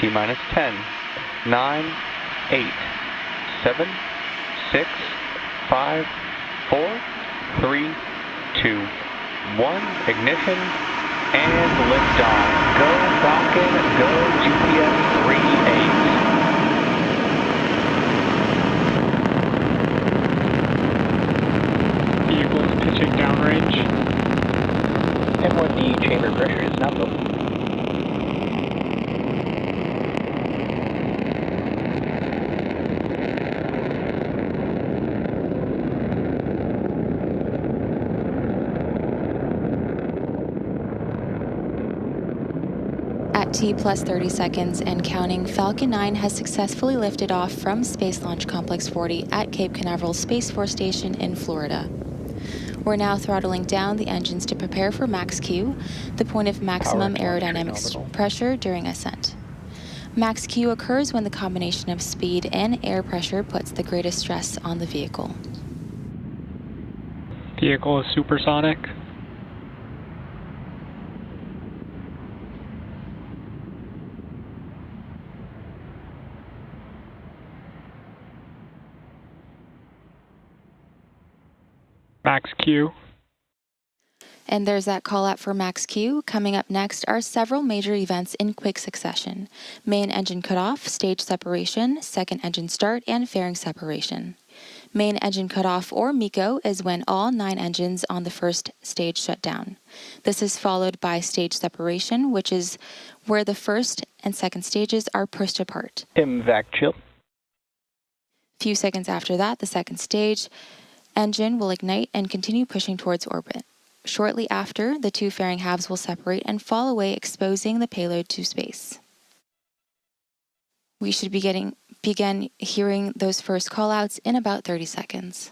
T-minus 10, 9, 8, 7, 6, 5, 4, 3, 2, 1. Ignition and liftoff. Go Falcon, go GPS 38. Vehicles pitching downrange. M1D chamber pressure is not low. At T plus 30 seconds and counting, Falcon 9 has successfully lifted off from Space Launch Complex 40 at Cape Canaveral Space Force Station in Florida. We're now throttling down the engines to prepare for max Q, the point of maximum aerodynamic pressure during ascent. Max Q occurs when the combination of speed and air pressure puts the greatest stress on the vehicle. Vehicle is supersonic. Max Q. And there's that call out for max Q. Coming up next are several major events in quick succession: main engine cutoff, stage separation, second engine start, and fairing separation. Main engine cutoff, or MECO, is when all 9 engines on the first stage shut down. This is followed by stage separation, which is where the first and second stages are pushed apart. MVAC chill. Few seconds after that, the second stage engine will ignite and continue pushing towards orbit. Shortly after, the 2 fairing halves will separate and fall away, exposing the payload to space. We should begin hearing those first callouts in about 30 seconds.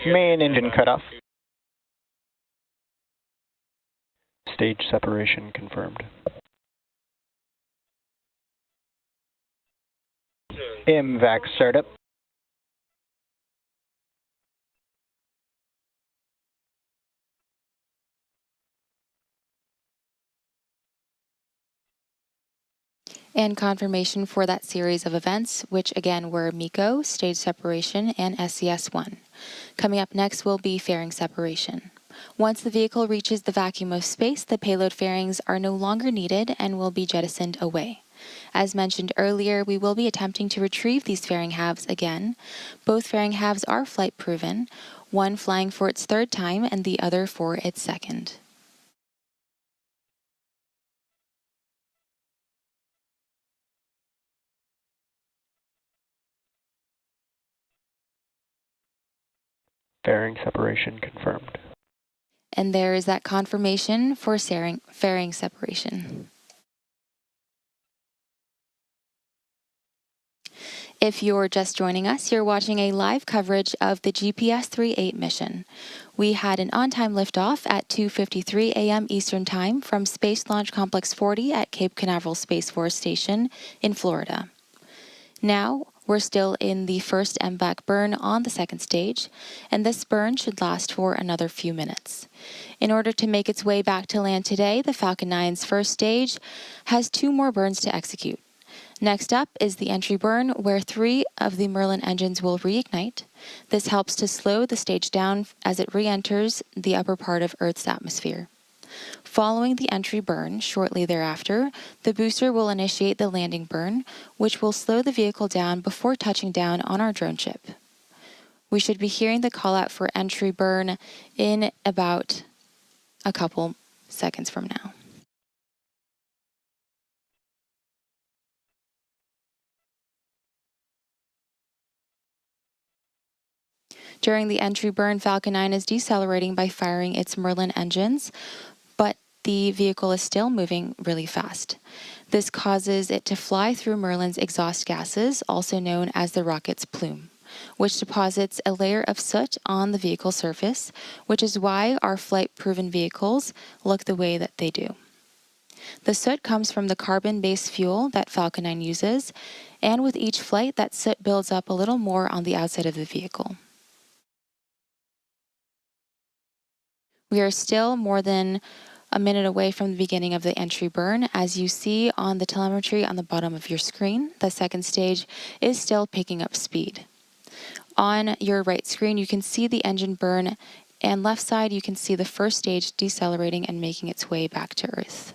Main engine cutoff. Stage separation confirmed. MVAC startup. And confirmation for that series of events, which again were MECO, stage separation, and SES-1. Coming up next will be fairing separation. Once the vehicle reaches the vacuum of space, the payload fairings are no longer needed and will be jettisoned away. As mentioned earlier, we will be attempting to retrieve these fairing halves again. Both fairing halves are flight proven, one flying for its 3rd time and the other for its 2nd. Fairing separation confirmed. And there is that confirmation for fairing separation. If you're just joining us, you're watching a live coverage of the GPS-38 mission. We had an on-time liftoff at 2:53 a.m. Eastern Time from Space Launch Complex 40 at Cape Canaveral Space Force Station in Florida. Now, we're still in the first MVAC burn on the 2nd stage, and this burn should last for another few minutes. In order to make its way back to land today, the Falcon 9's first stage has 2 more burns to execute. Next up is the entry burn, where 3 of the Merlin engines will reignite. This helps to slow the stage down as it re-enters the upper part of Earth's atmosphere. Following the entry burn, shortly thereafter, the booster will initiate the landing burn, which will slow the vehicle down before touching down on our drone ship. We should be hearing the call out for entry burn in about a couple seconds from now. During the entry burn, Falcon 9 is decelerating by firing its Merlin engines, but the vehicle is still moving really fast. This causes it to fly through Merlin's exhaust gases, also known as the rocket's plume, which deposits a layer of soot on the vehicle surface, which is why our flight-proven vehicles look the way that they do. The soot comes from the carbon-based fuel that Falcon 9 uses, and with each flight, that soot builds up a little more on the outside of the vehicle. We are still more than a minute away from the beginning of the entry burn. As you see on the telemetry on the bottom of your screen, the second stage is still picking up speed. On your right screen, you can see the engine burn, and left side, you can see the first stage decelerating and making its way back to Earth.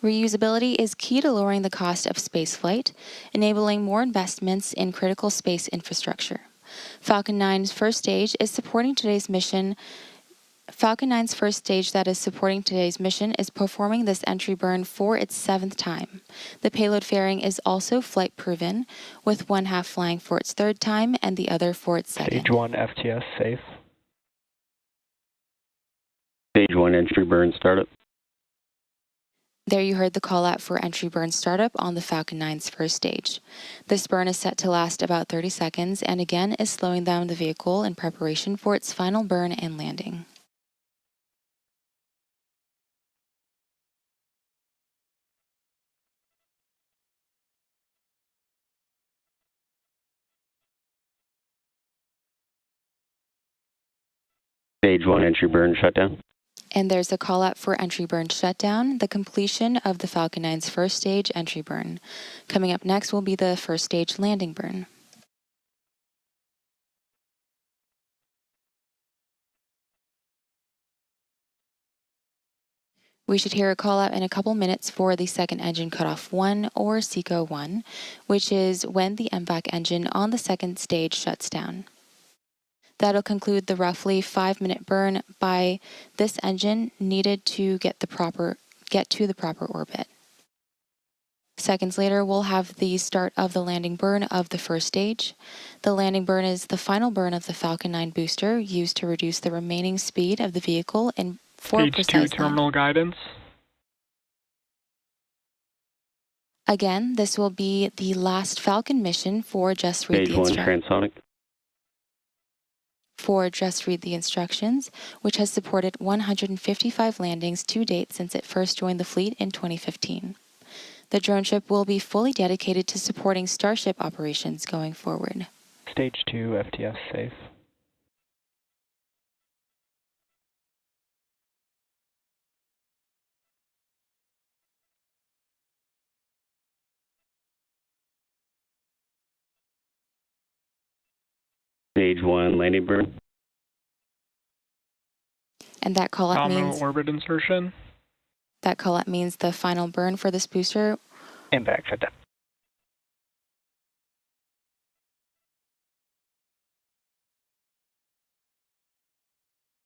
Reusability is key to lowering the cost of spaceflight, enabling more investments in critical space infrastructure. Falcon 9's first stage is supporting today's mission. Falcon 9's first stage that is supporting today's mission is performing this entry burn for its 7th time. The payload fairing is also flight proven, with one half flying for its 3rd time and the other for its 2nd. Stage 1 FTS safe. Stage 1 entry burn startup. There you heard the call out for entry burn startup on the Falcon 9's first stage. This burn is set to last about 30 seconds and again is slowing down the vehicle in preparation for its final burn and landing. Stage 1 entry burn shutdown. And there's a call out for entry burn shutdown, the completion of the Falcon 9's first stage entry burn. Coming up next will be the first stage landing burn. We should hear a call out in a couple minutes for the second engine cutoff 1 or SECO 1, which is when the MVAC engine on the second stage shuts down. That'll conclude the roughly 5-minute burn by this engine needed to get to the proper orbit. Seconds later, we'll have the start of the landing burn of the first stage. The landing burn is the final burn of the Falcon 9 booster used to reduce the remaining speed of the vehicle in Stage 2 terminal guidance. Again, this will be the last Falcon mission for Just Read Stage the 1 Instructions. transonic. For Just Read the Instructions, which has supported 155 landings to date since it first joined the fleet in 2015. The drone ship will be fully dedicated to supporting Starship operations going forward. Stage 2 FTS safe. Stage 1 landing burn. And that call-out Nominal orbit insertion. means the final burn for this booster. Impact shutdown.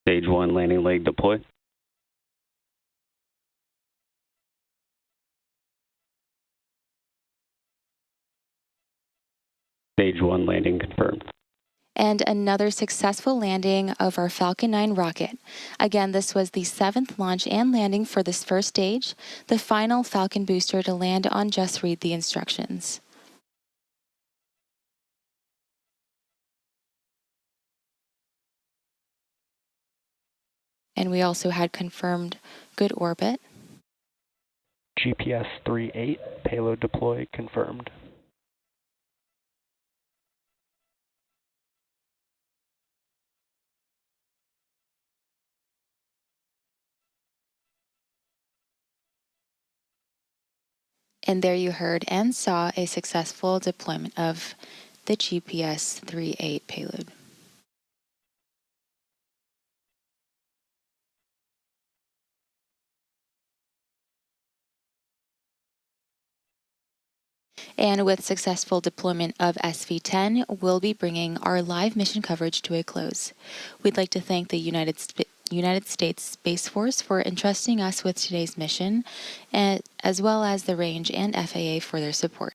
Stage 1 landing leg deploy. Stage 1 landing confirmed. And another successful landing of our Falcon 9 rocket. Again, this was the 7th launch and landing for this first stage, the final Falcon booster to land on Just Read the Instructions. And we also had confirmed good orbit. GPS 38 payload deploy confirmed. And there you heard and saw a successful deployment of the GPS 38 payload. And with successful deployment of SV10, we'll be bringing our live mission coverage to a close. We'd like to thank the United United States Space Force for entrusting us with today's mission, as well as the range and FAA for their support.